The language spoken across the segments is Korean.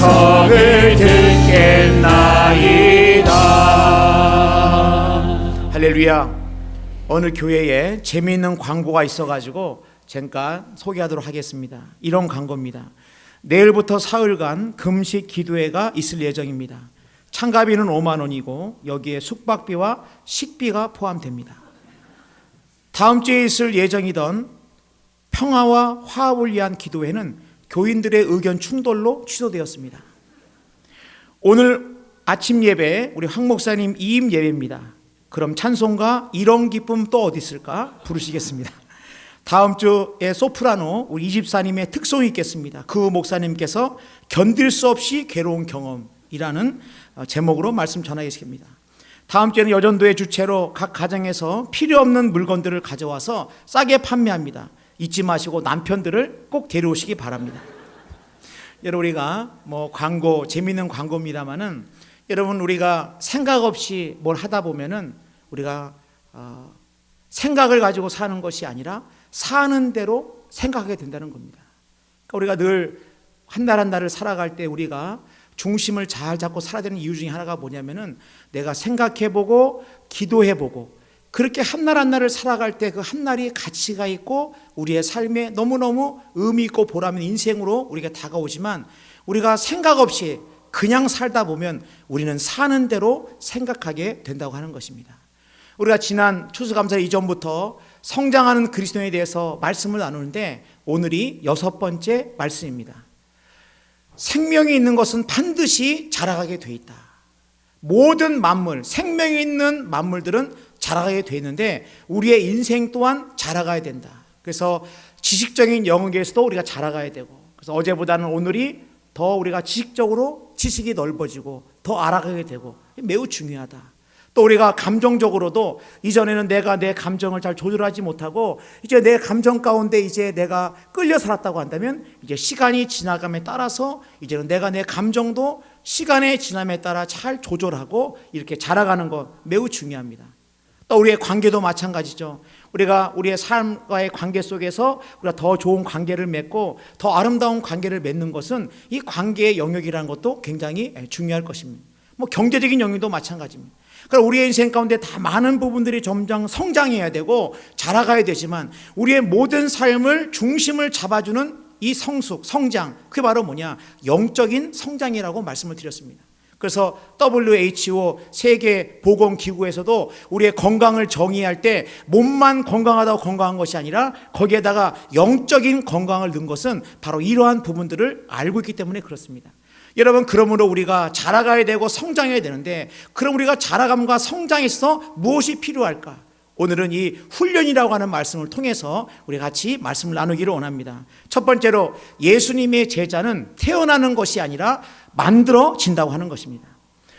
음성을 듣겠나이다. 할렐루야. 어느 교회에 재미있는 광고가 있어가지고 잠깐 소개하도록 하겠습니다. 이런 광고입니다. 내일부터 사흘간 금식 기도회가 있을 예정입니다. 참가비는 5만 원이고 여기에 숙박비와 식비가 포함됩니다. 다음 주에 있을 예정이던 평화와 화합을 위한 기도회는 교인들의 의견 충돌로 취소되었습니다. 오늘 아침 예배 우리 황 목사님 이임 예배입니다. 그럼 찬송가 이런 기쁨 또 어디 있을까 부르시겠습니다. 다음 주에 소프라노 우리 이집사님의 특송이 있겠습니다. 그 목사님께서 견딜 수 없이 괴로운 경험이라는 제목으로 말씀 전하겠습니다. 다음 주에는 여전도의 주체로 각 가정에서 필요 없는 물건들을 가져와서 싸게 판매합니다. 잊지 마시고 남편들을 꼭 데려오시기 바랍니다. 여러분, 우리가 광고, 재미있는 광고입니다만은 여러분, 우리가 생각 없이 뭘 하다 보면은 우리가 생각을 가지고 사는 것이 아니라 사는 대로 생각하게 된다는 겁니다. 그러니까 우리가 늘 한 날 한 날을 살아갈 때 우리가 중심을 잘 잡고 살아야 되는 이유 중에 하나가 뭐냐면은 내가 생각해보고 기도해보고 그렇게 한 날 한 날을 살아갈 때 그 한 날이 가치가 있고 우리의 삶에 너무너무 의미 있고 보람 있는 인생으로 우리가 다가오지만 우리가 생각 없이 그냥 살다 보면 우리는 사는 대로 생각하게 된다고 하는 것입니다. 우리가 지난 추수감사 이전부터 성장하는 그리스도인에 대해서 말씀을 나누는데 오늘이 6번째 말씀입니다. 생명이 있는 것은 반드시 자라가게 돼 있다. 모든 만물, 생명이 있는 만물들은 자라가게 돼 있는데 우리의 인생 또한 자라가야 된다. 그래서 지식적인 영역에서도 우리가 자라가야 되고, 그래서 어제보다는 오늘이 더 우리가 지식적으로 지식이 넓어지고 더 알아가게 되고 매우 중요하다. 또 우리가 감정적으로도 이전에는 내가 내 감정을 잘 조절하지 못하고 이제 내 감정 가운데 이제 내가 끌려 살았다고 한다면 이제 시간이 지나감에 따라서 이제는 내가 내 감정도 시간의 지남에 따라 잘 조절하고 이렇게 자라가는 것 매우 중요합니다. 또 우리의 관계도 마찬가지죠. 우리가 우리의 삶과의 관계 속에서 우리가 더 좋은 관계를 맺고 더 아름다운 관계를 맺는 것은 이 관계의 영역이라는 것도 굉장히 중요할 것입니다. 경제적인 영역도 마찬가지입니다. 그러니까 우리의 인생 가운데 다 많은 부분들이 점점 성장해야 되고 자라가야 되지만 우리의 모든 삶을 중심을 잡아주는 이 성장, 그게 바로 뭐냐? 영적인 성장이라고 말씀을 드렸습니다. 그래서 WHO 세계보건기구에서도 우리의 건강을 정의할 때 몸만 건강하다고 건강한 것이 아니라 거기에다가 영적인 건강을 넣은 것은 바로 이러한 부분들을 알고 있기 때문에 그렇습니다. 여러분, 그러므로 우리가 자라가야 되고 성장해야 되는데 그럼 우리가 자라감과 성장에서 무엇이 필요할까? 오늘은 이 훈련이라고 하는 말씀을 통해서 우리 같이 말씀을 나누기를 원합니다. 첫 번째로 예수님의 제자는 태어나는 것이 아니라 만들어진다고 하는 것입니다.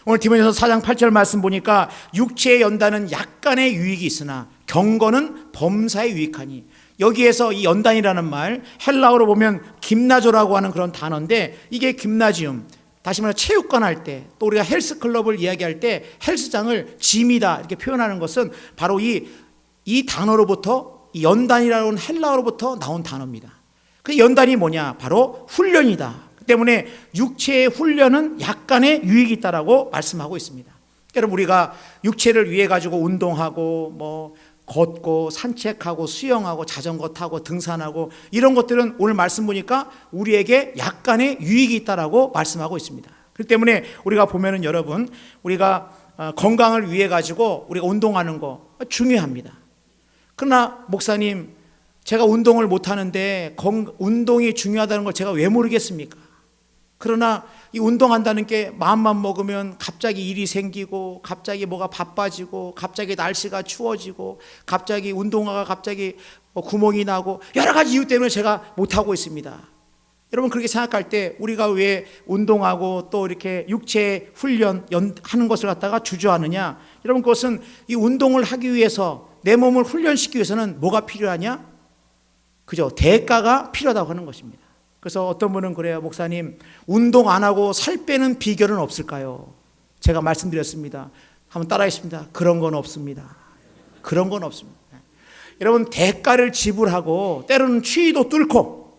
오늘 디모데전서 4장 8절 말씀 보니까 육체의 연단은 약간의 유익이 있으나 경건은 범사에 유익하니, 여기에서 이 연단이라는 말 헬라어로 보면 김나조라고 하는 그런 단어인데 이게 김나지움, 다시 말해 체육관 할 때 또 우리가 헬스클럽을 이야기할 때 헬스장을 짐이다 이렇게 표현하는 것은 바로 이 단어로부터 이 연단이라는 헬라어로부터 나온 단어입니다. 그 연단이 뭐냐? 바로 훈련이다. 때문에 육체의 훈련은 약간의 유익이 있다라고 말씀하고 있습니다. 여러분, 우리가 육체를 위해 가지고 운동하고 걷고 산책하고 수영하고 자전거 타고 등산하고 이런 것들은 오늘 말씀 보니까 우리에게 약간의 유익이 있다라고 말씀하고 있습니다. 그렇기 때문에 우리가 보면은 여러분, 우리가 건강을 위해 가지고 우리가 운동하는 거 중요합니다. 그러나 목사님, 제가 운동을 못 하는데 운동이 중요하다는 걸 제가 왜 모르겠습니까? 그러나 이 운동한다는 게 마음만 먹으면 갑자기 일이 생기고 갑자기 뭐가 바빠지고 갑자기 날씨가 추워지고 갑자기 운동화가 갑자기 구멍이 나고 여러 가지 이유 때문에 제가 못하고 있습니다. 여러분, 그렇게 생각할 때 우리가 왜 운동하고 또 이렇게 육체 훈련 하는 것을 갖다가 주저하느냐? 여러분, 그것은 이 운동을 하기 위해서 내 몸을 훈련시키기 위해서는 뭐가 필요하냐? 그죠? 대가가 필요하다고 하는 것입니다. 그래서 어떤 분은 그래요. 목사님, 운동 안 하고 살 빼는 비결은 없을까요? 제가 말씀드렸습니다. 한번 따라하겠습니다. 그런 건 없습니다. 그런 건 없습니다. 여러분, 대가를 지불하고 때로는 추위도 뚫고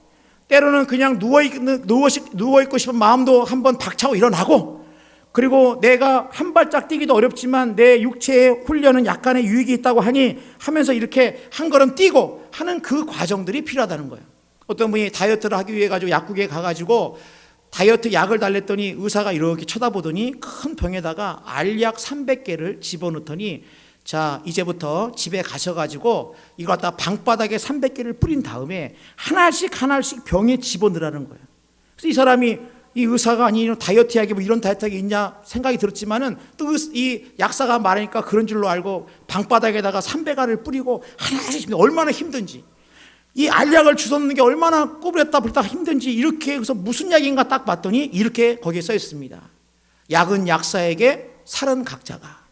때로는 그냥 누워있고 싶은 마음도 한번 박차고 일어나고, 그리고 내가 한 발짝 뛰기도 어렵지만 내 육체의 훈련은 약간의 유익이 있다고 하면서 이렇게 한 걸음 뛰고 하는 그 과정들이 필요하다는 거예요. 어떤 분이 다이어트를 하기 위해 가지고 약국에 가가지고 다이어트 약을 달랬더니 의사가 이렇게 쳐다보더니 큰 병에다가 알약 300개를 집어넣더니, 자, 이제부터 집에 가셔가지고 이거 갖다 방바닥에 300개를 뿌린 다음에 하나씩 병에 집어넣으라는 거예요. 그래서 이 사람이, 이 의사가 아니 이런 다이어트 약이 뭐 이런 다이어트 약이 있냐 생각이 들었지만은 또 이 약사가 말하니까 그런 줄로 알고 방바닥에다가 300알을 뿌리고 하나씩, 얼마나 힘든지, 이 알약을 주웠는 게 얼마나 꾸부렸다 불다 힘든지, 이렇게 해서 무슨 약인가 딱 봤더니 이렇게 거기에 써 있습니다. 약은 약사에게, 살은 각자가.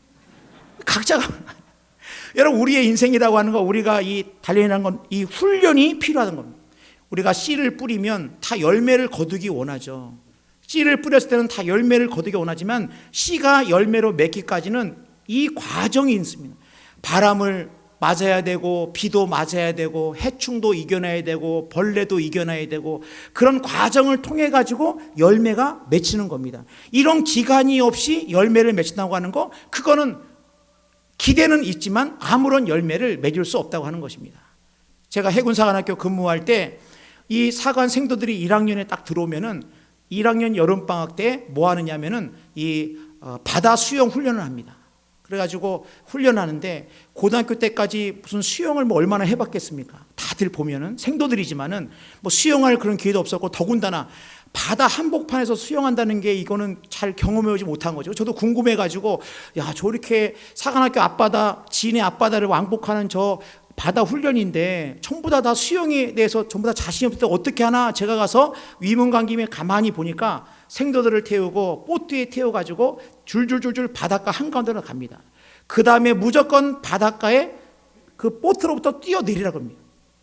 여러분, 우리의 인생이라고 하는 거, 우리가 이 단련이라는 건 이 훈련이 필요하다는 겁니다. 우리가 씨를 뿌리면 다 열매를 거두기 원하죠. 씨를 뿌렸을 때는 다 열매를 거두기 원하지만 씨가 열매로 맺기까지는 이 과정이 있습니다. 바람을 맞아야 되고, 비도 맞아야 되고, 해충도 이겨내야 되고, 벌레도 이겨내야 되고, 그런 과정을 통해 가지고 열매가 맺히는 겁니다. 이런 기간이 없이 열매를 맺힌다고 하는 거, 그거는 기대는 있지만 아무런 열매를 맺을 수 없다고 하는 것입니다. 제가 해군사관학교 근무할 때 이 사관 생도들이 1학년에 딱 들어오면은 1학년 여름방학 때 뭐 하느냐면은 이 바다 수영 훈련을 합니다. 그래가지고 훈련하는데, 고등학교 때까지 무슨 수영을 뭐 얼마나 해봤겠습니까? 다들 보면은 생도들이지만은 뭐 수영할 그런 기회도 없었고, 더군다나 바다 한복판에서 수영한다는 게 이거는 잘 경험해오지 못한 거죠. 저도 궁금해가지고, 야, 저렇게 사관학교 앞바다, 진해 앞바다를 왕복하는 저 바다 훈련인데 전부 다 수영에 대해서 전부 다 자신이 없을 때 어떻게 하나, 제가 가서 위문 간 김에 가만히 보니까 생도들을 태우고 보트에 태워가지고 줄줄줄줄 바닷가 한가운데로 갑니다. 그 다음에 무조건 바닷가에 그 보트로부터 뛰어내리라고 합니다.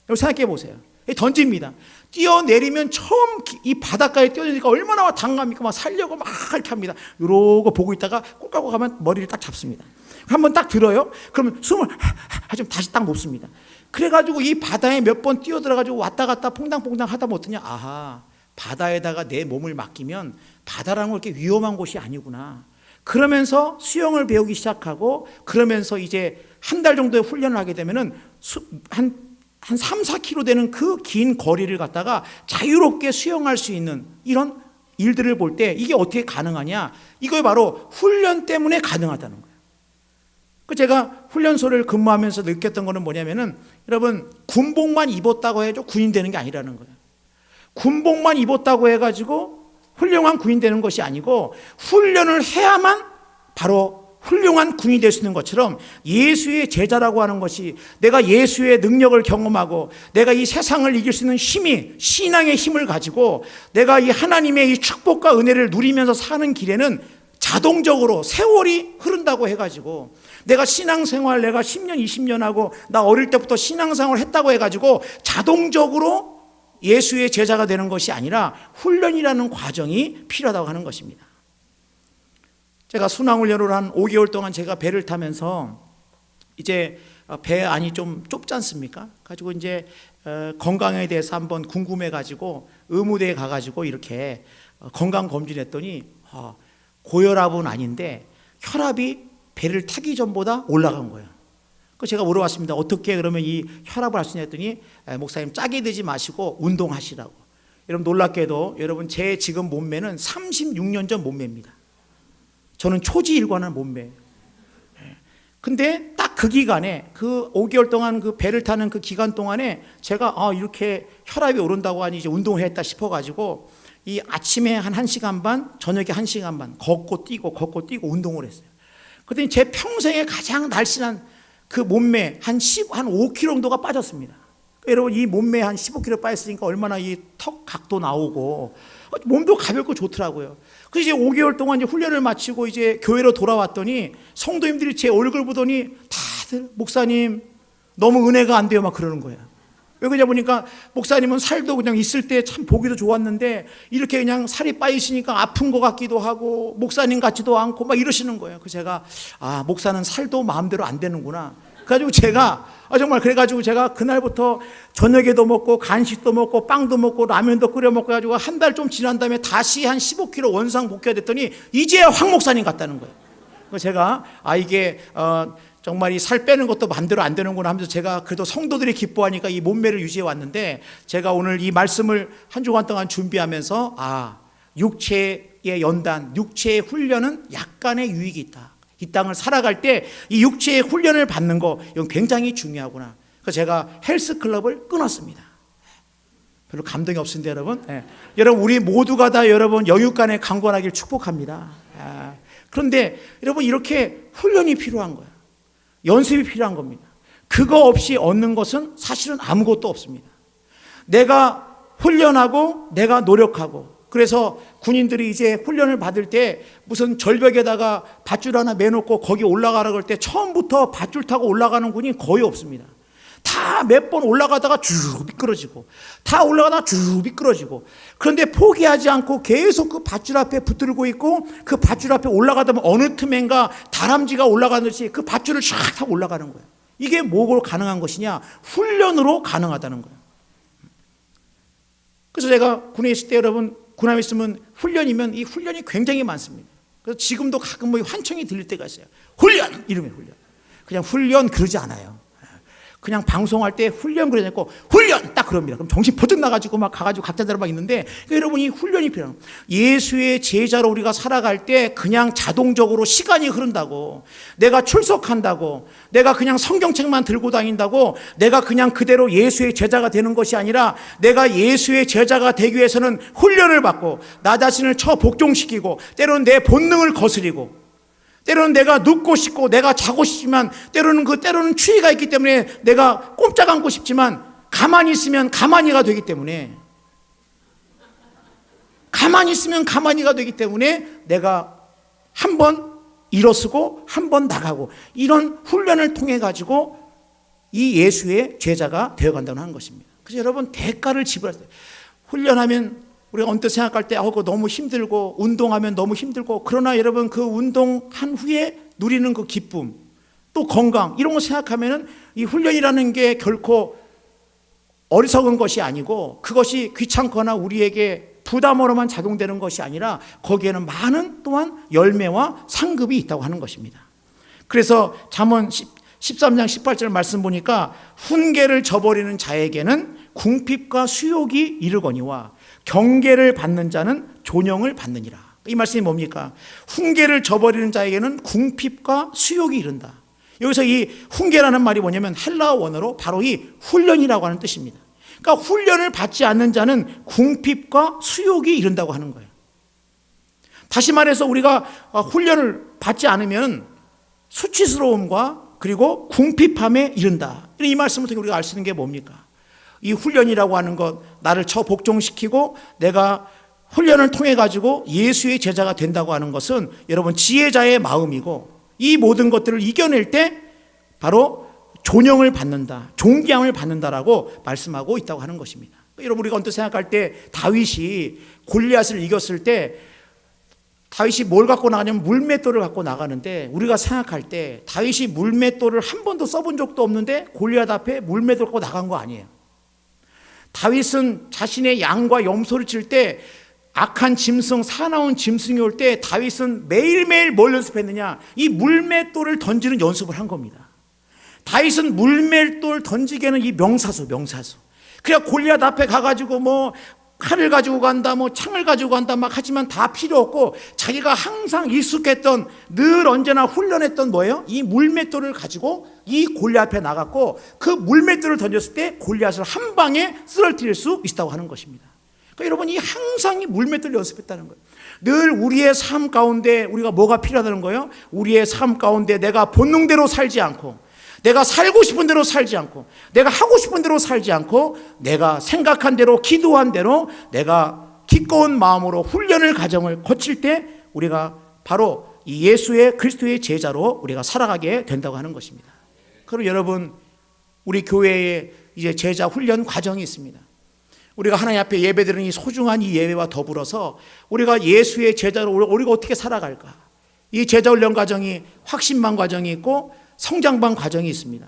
여러분 생각해 보세요. 던집니다. 뛰어내리면 처음 이 바닷가에 뛰어내리니까 얼마나 당감합니까? 막 살려고 막 이렇게 합니다. 이러고 보고 있다가 꼴까고 가면 머리를 딱 잡습니다. 한번 딱 들어요. 그러면 숨을 좀 다시 딱 놓습니다. 그래가지고 이 바다에 몇 번 뛰어들어가지고 왔다 갔다 퐁당퐁당 하다 못하냐, 아하, 바다에다가 내 몸을 맡기면 바다라는 건 그렇게 위험한 곳이 아니구나. 그러면서 수영을 배우기 시작하고, 그러면서 이제 한 달 정도의 훈련을 하게 되면은 한 3, 4km 되는 그 긴 거리를 갖다가 자유롭게 수영할 수 있는 이런 일들을 볼 때 이게 어떻게 가능하냐? 이거 바로 훈련 때문에 가능하다는 거예요. 제가 훈련소를 근무하면서 느꼈던 거는 뭐냐면은, 여러분, 군복만 입었다고 해도 군인 되는 게 아니라는 거예요. 군복만 입었다고 해가지고 훌륭한 군인 되는 것이 아니고, 훈련을 해야만 바로 훌륭한 군인이 될 수 있는 것처럼, 예수의 제자라고 하는 것이, 내가 예수의 능력을 경험하고 내가 이 세상을 이길 수 있는 힘이, 신앙의 힘을 가지고 내가 이 하나님의 이 축복과 은혜를 누리면서 사는 길에는 자동적으로 세월이 흐른다고 해가지고, 내가 신앙생활 내가 10년 20년 하고 나 어릴 때부터 신앙생활을 했다고 해가지고 자동적으로 예수의 제자가 되는 것이 아니라 훈련이라는 과정이 필요하다고 하는 것입니다. 제가 순환훈련을 한 5개월 동안 제가 배를 타면서, 이제 배 안이 좀 좁지 않습니까? 가지고 이제 건강에 대해서 한번 궁금해 가지고 의무대에 가가지고 이렇게 건강 검진했더니 고혈압은 아닌데 혈압이 배를 타기 전보다 올라간 거예요. 그래서 제가 물어봤습니다. 어떻게 그러면 이 혈압을 할 수 있냐 했더니, 목사님, 짜게 되지 마시고 운동하시라고. 여러분, 놀랍게도 여러분, 제 지금 몸매는 36년 전 몸매입니다. 저는 초지일관한 몸매예요. 근데 딱 그 기간에, 그 5개월 동안 그 배를 타는 그 기간 동안에 제가 이렇게 혈압이 오른다고 하니 이제 운동을 했다 싶어가지고, 이 아침에 한 1시간 반, 저녁에 1시간 반 걷고 뛰고 운동을 했어요. 그랬더니 제 평생에 가장 날씬한 그 몸매 한 5kg 정도가 빠졌습니다. 여러분, 이 몸매 한 15kg 빠졌으니까 얼마나 이 턱 각도 나오고 몸도 가볍고 좋더라고요. 그래서 이제 5개월 동안 이제 훈련을 마치고 이제 교회로 돌아왔더니 성도님들이 제 얼굴 보더니 다들, 목사님 너무 은혜가 안 돼요 막 그러는 거예요. 왜 그러냐 보니까, 목사님은 살도 그냥 있을 때 참 보기도 좋았는데 이렇게 그냥 살이 빠지시니까 아픈 것 같기도 하고 목사님 같지도 않고 막 이러시는 거예요. 그래서 제가, 목사는 살도 마음대로 안 되는구나. 그래가지고 제가 정말 그래가지고 제가 그날부터 저녁에도 먹고 간식도 먹고 빵도 먹고 라면도 끓여 먹고 해가지고 한 달 좀 지난 다음에 다시 한 15kg 원상 복귀가 됐더니 이제야 황 목사님 같다는 거예요. 그래서 제가 이게 정말 이 살 빼는 것도 마음대로 안 되는구나 하면서 제가 그래도 성도들이 기뻐하니까 이 몸매를 유지해 왔는데, 제가 오늘 이 말씀을 한 주간 동안 준비하면서 육체의 연단, 육체의 훈련은 약간의 유익이 있다. 이 땅을 살아갈 때 이 육체의 훈련을 받는 거, 이건 굉장히 중요하구나. 그래서 제가 헬스클럽을 끊었습니다. 별로 감동이 없습니다, 여러분. 여러분, 우리 모두가 다 여러분 영육간에 강건하길 축복합니다. 그런데 여러분, 이렇게 훈련이 필요한 거예요. 연습이 필요한 겁니다. 그거 없이 얻는 것은 사실은 아무것도 없습니다. 내가 훈련하고 내가 노력하고, 그래서 군인들이 이제 훈련을 받을 때 무슨 절벽에다가 밧줄 하나 매놓고 거기 올라가라 그럴 때 처음부터 밧줄 타고 올라가는 군이 거의 없습니다. 다 몇 번 올라가다가 쭉 미끄러지고, 다 올라가다가 쭉 미끄러지고, 그런데 포기하지 않고 계속 그 밧줄 앞에 붙들고 있고, 그 밧줄 앞에 올라가다 보면 어느 틈엔가 다람쥐가 올라가듯이 그 밧줄을 쫙 타고 올라가는 거예요. 이게 뭐로 가능한 것이냐? 훈련으로 가능하다는 거예요. 그래서 제가 군에 있을 때 여러분, 군함에 있으면 훈련이면 이 훈련이 굉장히 많습니다. 그래서 지금도 가끔 뭐 환청이 들릴 때가 있어요. 훈련! 이름이 훈련. 그냥 훈련 그러지 않아요. 그냥 방송할 때 훈련 그러지 않고 훈련! 딱 그럽니다. 그럼 정신 버쩍 나가지고 막 가가지고 각자대로 막 있는데, 여러분, 이 훈련이 필요한 거예요. 예수의 제자로 우리가 살아갈 때 그냥 자동적으로 시간이 흐른다고, 내가 출석한다고, 내가 그냥 성경책만 들고 다닌다고 내가 그냥 그대로 예수의 제자가 되는 것이 아니라, 내가 예수의 제자가 되기 위해서는 훈련을 받고 나 자신을 처복종시키고, 때로는 내 본능을 거스리고, 때로는 내가 눕고 싶고 내가 자고 싶지만, 때로는 추위가 있기 때문에 내가 꼼짝 않고 싶지만, 가만히 있으면 가만히가 되기 때문에, 내가 한 번 일어서고 한 번 나가고, 이런 훈련을 통해 가지고 이 예수의 제자가 되어간다는 하는 것입니다. 그래서 여러분, 대가를 지불하세요. 훈련하면 우리가 언뜻 생각할 때 그거 너무 힘들고, 운동하면 너무 힘들고, 그러나 여러분, 그 운동한 후에 누리는 그 기쁨, 또 건강, 이런 거 생각하면은 이 훈련이라는 게 결코 어리석은 것이 아니고, 그것이 귀찮거나 우리에게 부담으로만 작용되는 것이 아니라 거기에는 많은 또한 열매와 상급이 있다고 하는 것입니다. 그래서 잠언 13장 18절 말씀 보니까, 훈계를 저버리는 자에게는 궁핍과 수욕이 이르거니와 경계를 받는 자는 존영을 받느니라. 이 말씀이 뭡니까? 훈계를 저버리는 자에게는 궁핍과 수욕이 이른다. 여기서 이 훈계라는 말이 뭐냐면 헬라어 원어로 바로 이 훈련이라고 하는 뜻입니다. 그러니까 훈련을 받지 않는 자는 궁핍과 수욕이 이른다고 하는 거예요. 다시 말해서 우리가 훈련을 받지 않으면 수치스러움과 그리고 궁핍함에 이른다. 이 말씀을 통해 우리가 알 수 있는 게 뭡니까? 이 훈련이라고 하는 것, 나를 처복종시키고 내가 훈련을 통해 가지고 예수의 제자가 된다고 하는 것은 여러분, 지혜자의 마음이고, 이 모든 것들을 이겨낼 때 바로 존영을 받는다, 존경을 받는다라고 말씀하고 있다고 하는 것입니다. 여러분, 우리가 언뜻 생각할 때 다윗이 골리앗을 이겼을 때 다윗이 뭘 갖고 나가냐면 물맷돌을 갖고 나가는데, 우리가 생각할 때 다윗이 물맷돌을 한 번도 써본 적도 없는데 골리앗 앞에 물맷돌 갖고 나간 거 아니에요. 다윗은 자신의 양과 염소를 칠 때 악한 짐승, 사나운 짐승이 올 때 다윗은 매일매일 뭘 연습했느냐? 이 물맷돌을 던지는 연습을 한 겁니다. 다윗은 물맷돌 던지기에는 이 명사수. 그래야 골리앗 앞에 가가지고 뭐 칼을 가지고 간다, 뭐 창을 가지고 간다 막 하지만 다 필요 없고, 자기가 항상 익숙했던, 늘 언제나 훈련했던 뭐예요? 이 물맷돌을 가지고 이 골리앗 앞에 나갔고, 그 물맷돌을 던졌을 때 골리앗을 한 방에 쓰러뜨릴 수 있다고 하는 것입니다. 그러니까 여러분이 항상 이 물맷돌을 연습했다는 거예요. 늘 우리의 삶 가운데 우리가 뭐가 필요하다는 거예요? 우리의 삶 가운데 내가 본능대로 살지 않고, 내가 살고 싶은 대로 살지 않고, 내가 하고 싶은 대로 살지 않고, 내가 생각한 대로, 기도한 대로, 내가 기꺼운 마음으로 훈련을 과정을 거칠 때 우리가 바로 이 예수의 그리스도의 제자로 우리가 살아가게 된다고 하는 것입니다. 그럼 여러분, 우리 교회에 이제 제자 훈련 과정이 있습니다. 우리가 하나님 앞에 예배드리는 이 소중한 이 예배와 더불어서 우리가 예수의 제자로 우리가 어떻게 살아갈까? 이 제자 훈련 과정이 확신반 과정이 있고 성장반 과정이 있습니다.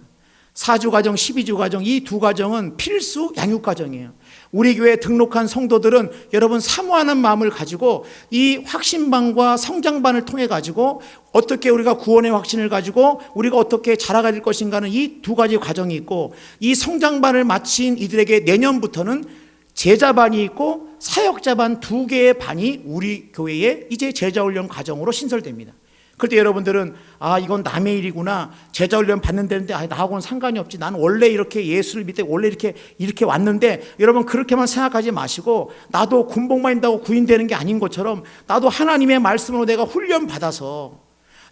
4주 가정, 12주 가정, 이 두 가정은 필수 양육 가정이에요. 우리 교회에 등록한 성도들은 여러분 사모하는 마음을 가지고 이 확신반과 성장반을 통해 가지고 어떻게 우리가 구원의 확신을 가지고 우리가 어떻게 자라갈 것인가는 이 두 가지 과정이 있고, 이 성장반을 마친 이들에게 내년부터는 제자반이 있고 사역자반 두 개의 반이 우리 교회에 이제 제자훈련 과정으로 신설됩니다. 그때 여러분들은 이건 남의 일이구나, 제자훈련 받는다는데 나하고는 상관이 없지, 나는 원래 이렇게 예수를 믿고 원래 이렇게 왔는데, 여러분 그렇게만 생각하지 마시고 나도 군복만 입는다고 구인되는 게 아닌 것처럼 나도 하나님의 말씀으로 내가 훈련 받아서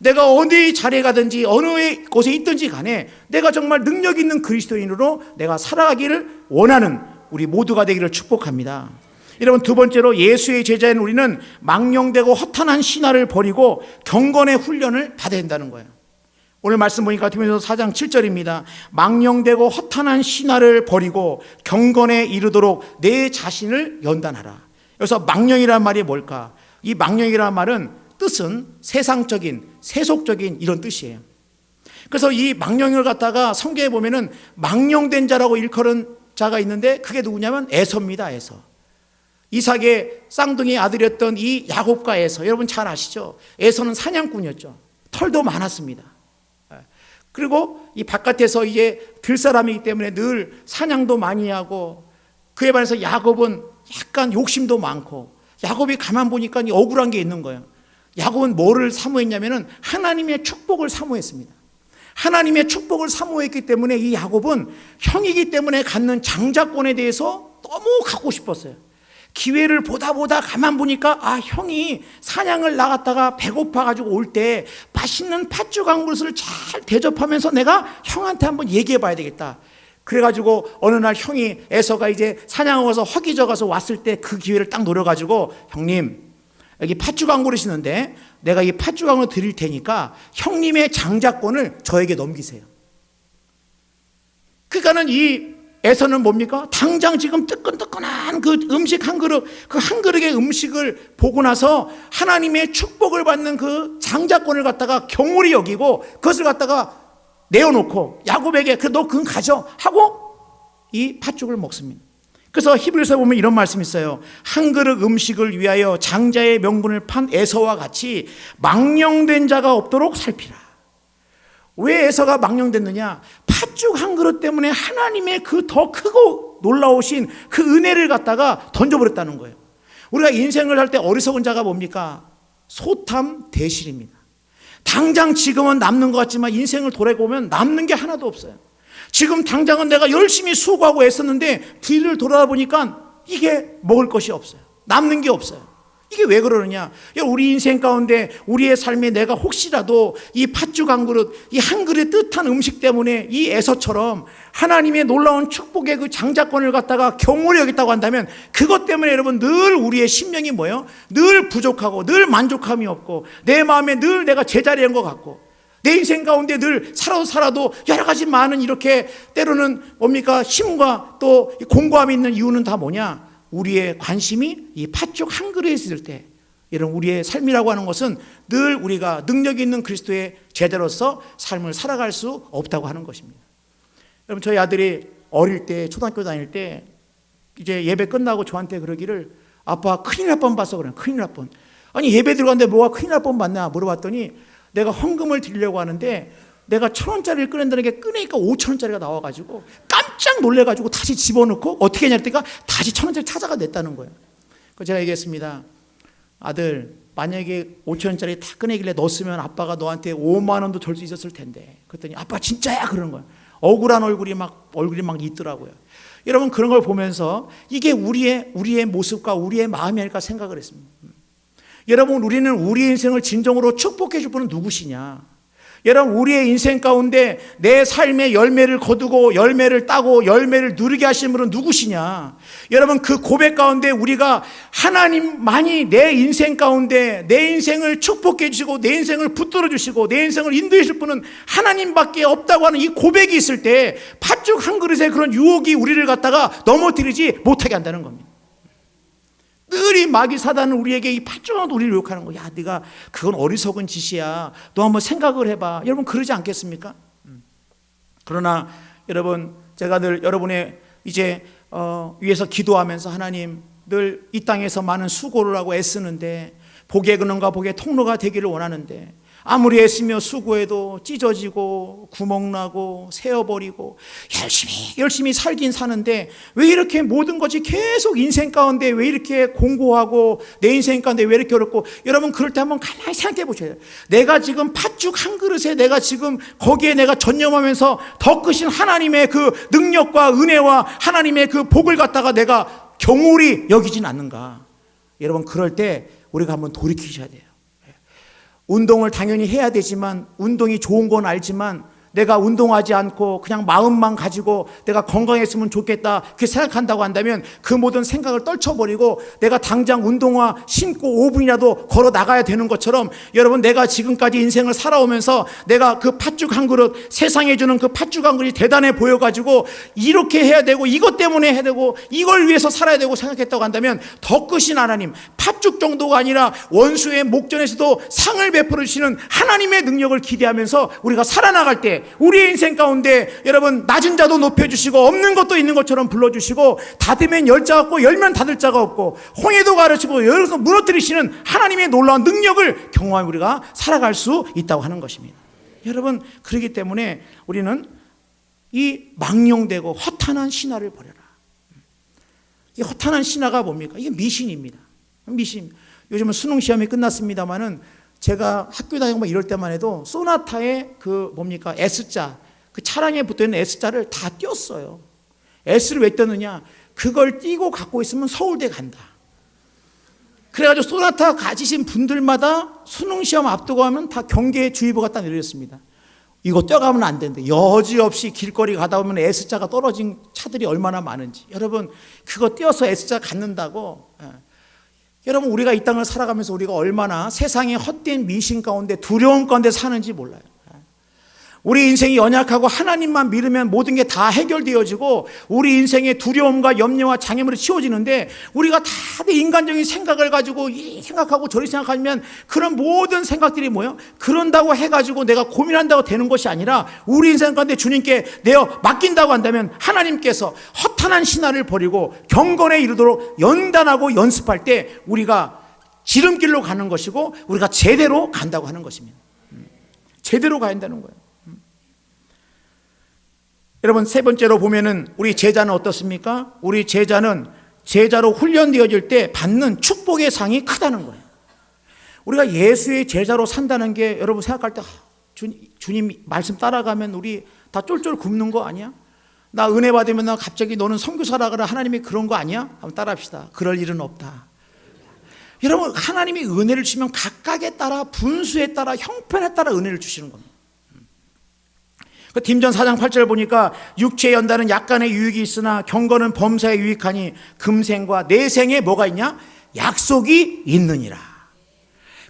내가 어느 자리에 가든지 어느 곳에 있든지 간에 내가 정말 능력 있는 그리스도인으로 내가 살아가기를 원하는 우리 모두가 되기를 축복합니다. 여러분, 두 번째로 예수의 제자인 우리는 망령되고 허탄한 신화를 버리고 경건의 훈련을 받아야 된다는 거예요. 오늘 말씀 보니까 디모데후서 4장 7절입니다. 망령되고 허탄한 신화를 버리고 경건에 이르도록 내 자신을 연단하라. 여기서 망령이란 말이 뭘까? 이 망령이란 말은 뜻은 세상적인, 세속적인 이런 뜻이에요. 그래서 이 망령을 갖다가 성경에 보면은 망령된 자라고 일컬은 자가 있는데, 그게 누구냐면 에서입니다. 에서. 이삭의 쌍둥이 아들이었던 이 야곱과 에서, 여러분 잘 아시죠? 에서는 사냥꾼이었죠. 털도 많았습니다. 그리고 이 바깥에서 이제 들사람이기 때문에 늘 사냥도 많이 하고, 그에 반해서 야곱은 약간 욕심도 많고, 야곱이 가만 보니까 억울한 게 있는 거예요. 야곱은 뭐를 사모했냐면은 하나님의 축복을 사모했습니다. 하나님의 축복을 사모했기 때문에 이 야곱은 형이기 때문에 갖는 장자권에 대해서 너무 갖고 싶었어요. 기회를 보다 가만 보니까 형이 사냥을 나갔다가 배고파가지고 올 때 맛있는 팥죽 한 그릇을 잘 대접하면서 내가 형한테 한번 얘기해 봐야 되겠다. 그래가지고 어느 날 형이 에서가 이제 사냥하고 와서 허기져가서 왔을 때 그 기회를 딱 노려가지고, 형님 여기 팥죽 한 그릇 있는데 내가 이 팥죽 한 그릇 드릴 테니까 형님의 장자권을 저에게 넘기세요. 그러니까는 이 에서는 뭡니까? 당장 지금 뜨끈뜨끈한 그 음식 한 그릇, 그 한 그릇의 음식을 보고 나서 하나님의 축복을 받는 그 장자권을 갖다가 경홀히 여기고 그것을 갖다가 내어놓고 야곱에게 너 그건 가져 하고 이 팥죽을 먹습니다. 그래서 히브리서에 보면 이런 말씀이 있어요. 한 그릇 음식을 위하여 장자의 명분을 판 에서와 같이 망령된 자가 없도록 살피라. 왜 에서가 망령됐느냐? 팥죽 한 그릇 때문에 하나님의 그 더 크고 놀라우신 그 은혜를 갖다가 던져버렸다는 거예요. 우리가 인생을 할 때 어리석은 자가 뭡니까? 소탐 대실입니다. 당장 지금은 남는 것 같지만 인생을 돌아보면 남는 게 하나도 없어요. 지금 당장은 내가 열심히 수고하고 애썼는데 뒤를 돌아보니까 이게 먹을 것이 없어요. 남는 게 없어요. 이게 왜 그러느냐? 우리 인생 가운데 우리의 삶에 내가 혹시라도 이 팥죽 한 그릇, 이 한 그릇 뜻한 음식 때문에 이 에서처럼 하나님의 놀라운 축복의 그 장자권을 갖다가 경홀히 여겼다고 한다면, 그것 때문에 여러분 늘 우리의 심령이 뭐예요? 늘 부족하고 늘 만족함이 없고 내 마음에 늘 내가 제자리인 것 같고, 내 인생 가운데 늘 살아도 여러 가지 많은 이렇게 때로는 뭡니까? 힘과 또 공고함이 있는 이유는 다 뭐냐? 우리의 관심이 이 팥죽 한 그릇에 있을 때, 이런 우리의 삶이라고 하는 것은 늘 우리가 능력 있는 그리스도의 제자로서 삶을 살아갈 수 없다고 하는 것입니다. 여러분, 저희 아들이 어릴 때, 초등학교 다닐 때 이제 예배 끝나고 저한테 그러기를, 아빠 큰일 날 뻔 봤어. 그래. 큰일 날 뻔. 아니 예배 들어갔는데 뭐가 큰일 날 뻔 봤냐 물어봤더니, 내가 헌금을 드리려고 하는데 내가 1,000원짜리를 꺼낸다는 게 꺼내니까 5,000원짜리가 나와가지고 깜짝 놀래가지고 다시 집어넣고 어떻게 했냐 했더니 다시 1,000원짜리 찾아가 냈다는 거예요. 그래서 제가 얘기했습니다. 아들, 만약에 5,000원짜리 다 꺼내길래 넣었으면 아빠가 너한테 5만 원도 줄 수 있었을 텐데. 그랬더니 아빠 진짜야 그러는 거예요. 억울한 얼굴이 막 있더라고요. 여러분, 그런 걸 보면서 이게 우리의 모습과 우리의 마음이 아닐까 생각을 했습니다. 여러분, 우리는 우리의 인생을 진정으로 축복해 줄 분은 누구시냐? 여러분, 우리의 인생 가운데 내 삶의 열매를 거두고 열매를 따고 열매를 누리게 하신 분은 누구시냐? 여러분, 그 고백 가운데 우리가 하나님만이 내 인생 가운데 내 인생을 축복해 주시고 내 인생을 붙들어 주시고 내 인생을 인도해 주실 분은 하나님밖에 없다고 하는 이 고백이 있을 때 팥죽 한 그릇의 그런 유혹이 우리를 갖다가 넘어뜨리지 못하게 한다는 겁니다. 늘 이 마귀 사단은 우리에게 이 팥죽으로 우리를 유혹하는 거야. 야, 네가 그건 어리석은 짓이야. 너 한번 생각을 해봐. 여러분, 그러지 않겠습니까? 그러나 여러분, 제가 늘 여러분의 이제 위해서 기도하면서 하나님, 늘 이 땅에서 많은 수고를 하고 애쓰는데 복의 근원과 복의 통로가 되기를 원하는데 아무리 애쓰며 수고해도 찢어지고 구멍나고 세어버리고 열심히 살긴 사는데 왜 이렇게 모든 것이 계속 인생 가운데 왜 이렇게 공고하고 내 인생 가운데 왜 이렇게 어렵고, 여러분 그럴 때 한번 가만히 생각해 보셔야 돼요. 내가 지금 팥죽 한 그릇에 내가 지금 거기에 내가 전념하면서 더 크신 하나님의 그 능력과 은혜와 하나님의 그 복을 갖다가 내가 경홀히 여기진 않는가. 여러분 그럴 때 우리가 한번 돌이키셔야 돼요. 운동을 당연히 해야 되지만, 운동이 좋은 건 알지만 내가 운동하지 않고 그냥 마음만 가지고 내가 건강했으면 좋겠다 그렇게 생각한다고 한다면 그 모든 생각을 떨쳐버리고 내가 당장 운동화 신고 5분이라도 걸어 나가야 되는 것처럼, 여러분 내가 지금까지 인생을 살아오면서 내가 그 팥죽 한 그릇, 세상에 주는 그 팥죽 한 그릇이 대단해 보여가지고 이렇게 해야 되고 이것 때문에 해야 되고 이걸 위해서 살아야 되고 생각했다고 한다면 더 크신 하나님, 팥죽 정도가 아니라 원수의 목전에서도 상을 베풀어 주시는 하나님의 능력을 기대하면서 우리가 살아나갈 때 우리의 인생 가운데 여러분 낮은 자도 높여주시고 없는 것도 있는 것처럼 불러주시고 닫으면 열 자 없고 열면 닫을 자가 없고 홍해도 가르치고 열어서 무너뜨리시는 하나님의 놀라운 능력을 경험하며 우리가 살아갈 수 있다고 하는 것입니다. 여러분 그렇기 때문에 우리는 이 망령되고 허탄한 신화를 버려라. 이 허탄한 신화가 뭡니까? 이게 미신입니다. 미신. 요즘은 수능 시험이 끝났습니다만은 제가 학교 다니고 막 이럴 때만 해도 소나타의 그 뭡니까? S자, 그 차량에 붙어있는 S자를 다 띄었어요. S를 왜 띄었느냐? 그걸 띄고 갖고 있으면 서울대 간다. 그래가지고 소나타 가지신 분들마다 수능 시험 앞두고 하면 다 경계주의보가 딱 내렸습니다. 이거 떼어가면 안 되는데 여지없이 길거리 가다 보면 S자가 떨어진 차들이 얼마나 많은지. 여러분 그거 띄어서 S자 갖는다고. 여러분 우리가 이 땅을 살아가면서 우리가 얼마나 세상의 헛된 미신 가운데 두려움 가운데 사는지 몰라요. 우리 인생이 연약하고 하나님만 믿으면 모든 게 다 해결되어지고 우리 인생의 두려움과 염려와 장애물이 치워지는데, 우리가 다 내 인간적인 생각을 가지고 이 생각하고 저리 생각하면 그런 모든 생각들이 뭐예요? 그런다고 해가지고 내가 고민한다고 되는 것이 아니라 우리 인생 가운데 주님께 내어 맡긴다고 한다면 하나님께서 허탄한 신화를 버리고 경건에 이르도록 연단하고 연습할 때 우리가 지름길로 가는 것이고 우리가 제대로 간다고 하는 것입니다. 제대로 가야 한다는 거예요. 여러분 세 번째로 보면은 우리 제자는 어떻습니까? 우리 제자는 제자로 훈련되어질 때 받는 축복의 상이 크다는 거예요. 우리가 예수의 제자로 산다는 게 여러분 생각할 때 주님 말씀 따라가면 우리 다 쫄쫄 굶는 거 아니야? 나 은혜 받으면 나 갑자기 너는 선교사라 그래, 하나님이 그런 거 아니야? 한번 따라합시다. 그럴 일은 없다. 여러분 하나님이 은혜를 주시면 각각에 따라 분수에 따라 형편에 따라 은혜를 주시는 겁니다. 딤전 4장 8절 보니까 육체의 연단은 약간의 유익이 있으나 경건은 범사에 유익하니 금생과 내생에 뭐가 있냐? 약속이 있느니라.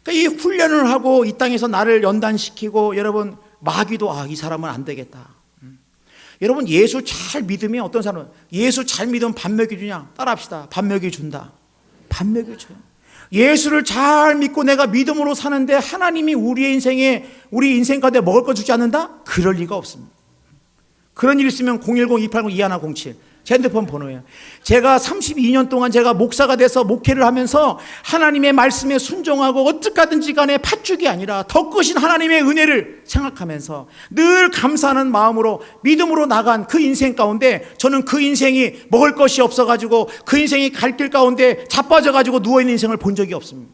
그러니까 이 훈련을 하고 이 땅에서 나를 연단시키고 여러분 마귀도 이 사람은 안 되겠다. 여러분 예수 잘 믿으면 어떤 사람은 예수 잘 믿으면 밥 먹여주냐? 따라합시다. 밥 먹여준다. 밥 먹여줘요. 예수를 잘 믿고 내가 믿음으로 사는데 하나님이 우리 인생 가운데 먹을 거 주지 않는다? 그럴 리가 없습니다. 그런 일 있으면 010-280-2107 제 핸드폰 번호예요. 제가 32년 동안 제가 목사가 돼서 목회를 하면서 하나님의 말씀에 순종하고 어떻게든지 간에 팥죽이 아니라 더 크신 하나님의 은혜를 생각하면서 늘 감사하는 마음으로 믿음으로 나간 그 인생 가운데 저는 그 인생이 먹을 것이 없어가지고 그 인생이 갈 길 가운데 자빠져가지고 누워있는 인생을 본 적이 없습니다.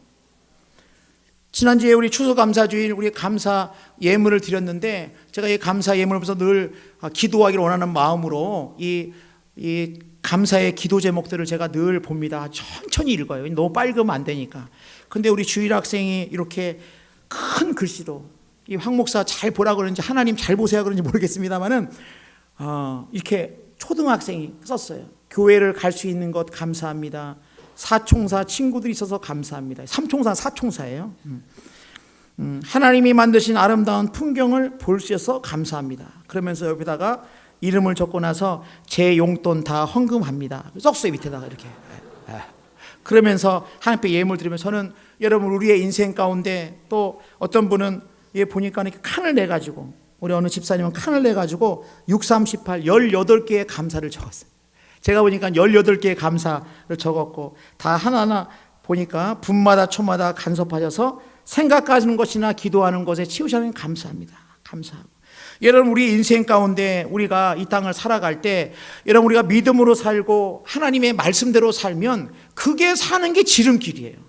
지난주에 우리 추수감사주일 우리 감사 예물을 드렸는데 제가 이 감사 예물을 보면서 늘 기도하기를 원하는 마음으로 이 감사의 기도 제목들을 제가 늘 봅니다. 천천히 읽어요. 너무 빨그면 안 되니까. 근데 우리 주일 학생이 이렇게 큰 글씨로 이 황 목사 잘 보라 그러는지 하나님 잘 보세요 그러는지 모르겠습니다만은 이렇게 초등학생이 썼어요. 교회를 갈 수 있는 것 감사합니다. 사총사 친구들이 있어서 감사합니다. 삼총사 사총사예요. 하나님이 만드신 아름다운 풍경을 볼 수 있어서 감사합니다. 그러면서 여기다가 이름을 적고 나서 제 용돈 다 헌금합니다. 썼어요. 밑에다가 이렇게. 그러면서 하나님께 예물 드리면 저는 여러분 우리의 인생 가운데 또 어떤 분은 보니까 이렇게 칸을 내가지고 우리 어느 집사님은 칸을 내가지고 638 18개의 감사를 적었어요. 제가 보니까 18개의 감사를 적었고 다 하나하나 보니까 분마다 초마다 간섭하셔서 생각하는 것이나 기도하는 것에 치우셔서 감사합니다. 감사하고. 여러분, 우리 인생 가운데 우리가 이 땅을 살아갈 때 여러분, 우리가 믿음으로 살고 하나님의 말씀대로 살면 그게 사는 게 지름길이에요.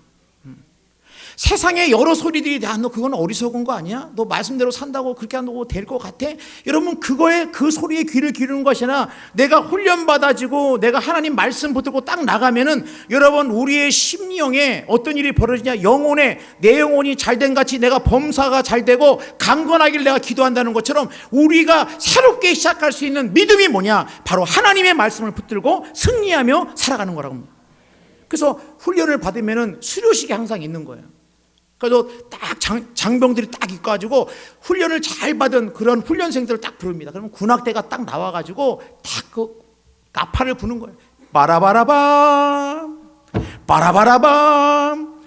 세상에 여러 소리들이 야, 너 그건 어리석은 거 아니야? 너 말씀대로 산다고 그렇게 한다고 될 것 같아? 여러분, 그거에 그 소리에 귀를 기르는 것이나 내가 훈련받아지고 내가 하나님 말씀 붙들고 딱 나가면은 여러분, 우리의 심령에 어떤 일이 벌어지냐? 영혼에 내 영혼이 잘된 같이 내가 범사가 잘 되고 강건하길 내가 기도한다는 것처럼 우리가 새롭게 시작할 수 있는 믿음이 뭐냐? 바로 하나님의 말씀을 붙들고 승리하며 살아가는 거라고 합니다. 그래서 훈련을 받으면은 수료식이 항상 있는 거예요. 그래서 딱 장병들이 딱 있어가지고 훈련을 잘 받은 그런 훈련생들을 딱 부릅니다. 그러면 군악대가 딱 나와가지고 딱 그 나팔을 부는 거예요. 빠라바라밤, 빠라바라밤,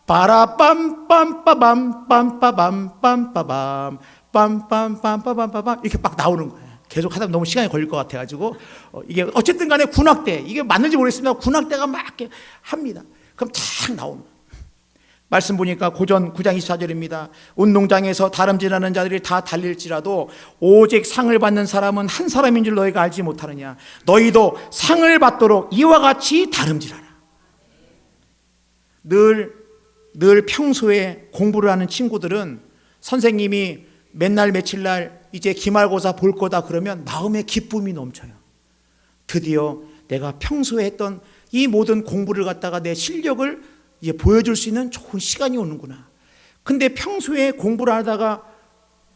빠라빰빰빠밤, 빰빠밤, 빰빠밤, 빰빰빰빠밤 이렇게 막 나오는 거예요. 계속 하다 보면 너무 시간이 걸릴 것 같아가지고 이게 어쨌든 간에 군악대, 이게 맞는지 모르겠습니다. 군악대가 막 이렇게 합니다. 그럼 탁 나옵니다. 말씀 보니까 고전 9장 24절입니다. 운동장에서 다름질하는 자들이 다 달릴지라도 오직 상을 받는 사람은 한 사람인 줄 너희가 알지 못하느냐. 너희도 상을 받도록 이와 같이 다름질하라. 늘 평소에 공부를 하는 친구들은 선생님이 맨날 며칠날 이제 기말고사 볼 거다 그러면 마음에 기쁨이 넘쳐요. 드디어 내가 평소에 했던 이 모든 공부를 갖다가 내 실력을 이제 보여줄 수 있는 좋은 시간이 오는구나. 근데 평소에 공부를 하다가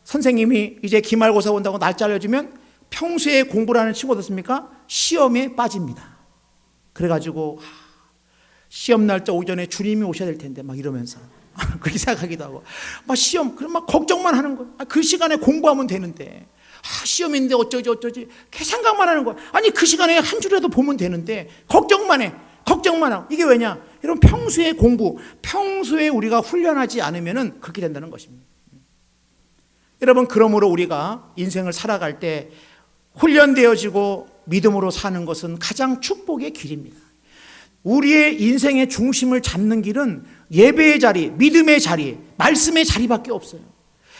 선생님이 이제 기말고사 온다고 날짜 알려주면 평소에 공부를 하는 친구 어떻습니까? 시험에 빠집니다. 그래가지고 시험 날짜 오전에 주님이 오셔야 될 텐데 막 이러면서 그렇게 생각하기도 하고 막 시험 그럼 막 걱정만 하는 거예요. 그 시간에 공부하면 되는데 시험인데 어쩌지 생각만 하는 거예요. 아니 그 시간에 한 줄이라도 보면 되는데 걱정만 하고. 이게 왜냐? 여러분, 평소에 공부, 평소에 우리가 훈련하지 않으면 그렇게 된다는 것입니다. 여러분, 그러므로 우리가 인생을 살아갈 때 훈련되어지고 믿음으로 사는 것은 가장 축복의 길입니다. 우리의 인생의 중심을 잡는 길은 예배의 자리, 믿음의 자리, 말씀의 자리밖에 없어요.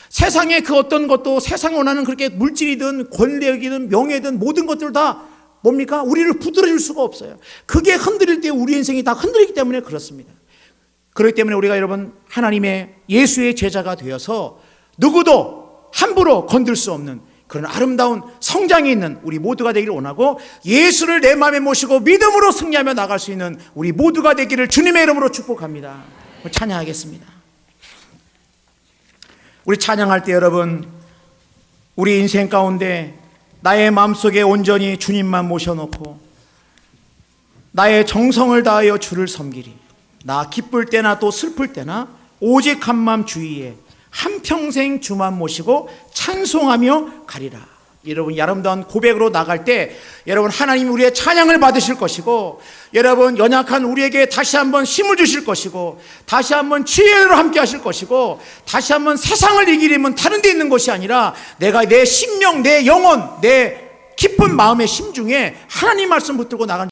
세상의 그 어떤 것도 세상 원하는 그렇게 물질이든 권력이든 명예든 모든 것들 다 뭡니까? 우리를 붙들어줄 수가 없어요. 그게 흔들릴 때 우리 인생이 다 흔들리기 때문에 그렇습니다. 그렇기 때문에 우리가 여러분 하나님의 예수의 제자가 되어서 누구도 함부로 건들 수 없는 그런 아름다운 성장이 있는 우리 모두가 되기를 원하고 예수를 내 마음에 모시고 믿음으로 승리하며 나갈 수 있는 우리 모두가 되기를 주님의 이름으로 축복합니다. 찬양하겠습니다. 우리 찬양할 때 여러분, 우리 인생 가운데 나의 마음속에 온전히 주님만 모셔놓고 나의 정성을 다하여 주를 섬기리. 나 기쁠 때나 또 슬플 때나 오직 한마음 주위에 한평생 주만 모시고 찬송하며 가리라. 여러분, 아름다운 고백으로 나갈 때 여러분 하나님이 우리의 찬양을 받으실 것이고 여러분 연약한 우리에게 다시 한번 힘을 주실 것이고 다시 한번 지혜로 함께 하실 것이고 다시 한번 세상을 이기려면 다른 데 있는 것이 아니라 내가 내 심령, 내 영혼, 내 깊은 마음의 심중에 하나님 말씀 붙들고 나가는